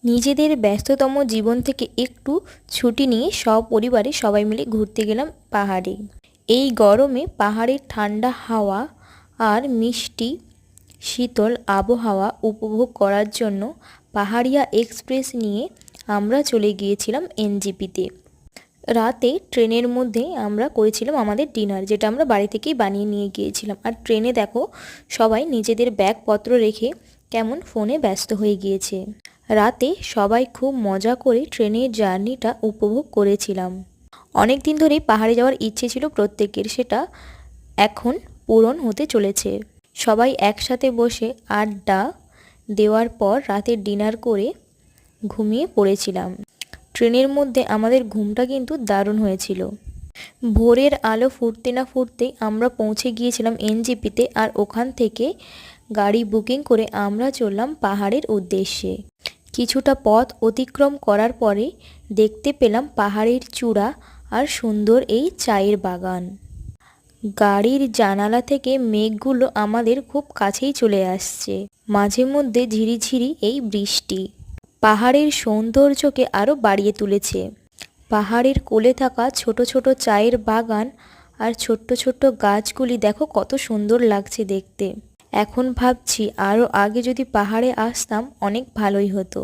নিজেদের ব্যস্ততম জীবন থেকে একটু ছুটি নিয়ে সপরিবারে সবাই মিলে ঘুরতে গেলাম পাহাড়ে। এই গরমে পাহাড়ের ঠান্ডা হাওয়া আর মিষ্টি শীতল আবহাওয়া উপভোগ করার জন্য পাহাড়িয়া এক্সপ্রেস নিয়ে আমরা চলে গিয়েছিলাম এনজেপিতে। রাতে ট্রেনের মধ্যে আমরা করেছিলাম আমাদের ডিনার, যেটা আমরা বাড়ি থেকেই বানিয়ে নিয়ে গিয়েছিলাম। আর ট্রেনে দেখো সবাই নিজেদের ব্যাগপত্র রেখে কেমন ফোনে ব্যস্ত হয়ে গিয়েছে। রাতে সবাই খুব মজা করে ট্রেনের জার্নিটা উপভোগ করেছিলাম। অনেক দিন ধরেই পাহাড়ে যাওয়ার ইচ্ছে ছিল প্রত্যেকের, সেটা এখন পূরণ হতে চলেছে। সবাই একসাথে বসে আড্ডা দেওয়ার পর রাতে ডিনার করে ঘুমিয়ে পড়েছিলাম। ট্রেনের মধ্যে আমাদের ঘুমটা কিন্তু দারুণ হয়েছিল। ভোরের আলো ফুটতে না ফুটতেই আমরা পৌঁছে গিয়েছিলাম এনজেপিতে। আর ওখান থেকে গাড়ি বুকিং করে আমরা চললাম পাহাড়ের উদ্দেশ্যে। কিছুটা পথ অতিক্রম করার পরে দেখতে পেলাম পাহাড়ের চূড়া আর সুন্দর এই চায়ের বাগান। গাড়ির জানালা থেকে মেঘগুলো আমাদের খুব কাছেই চলে আসছে, মাঝে মধ্যে ঝিরিঝিরি এই বৃষ্টি পাহাড়ের সৌন্দর্যকে আরও বাড়িয়ে তুলেছে। পাহাড়ের কোলে থাকা ছোট ছোট চায়ের বাগান আর ছোট্ট ছোট্ট গাছগুলি দেখো কত সুন্দর লাগছে দেখতে। এখন ভাবছি আরও আগে যদি পাহাড়ে আসতাম অনেক ভালোই হতো।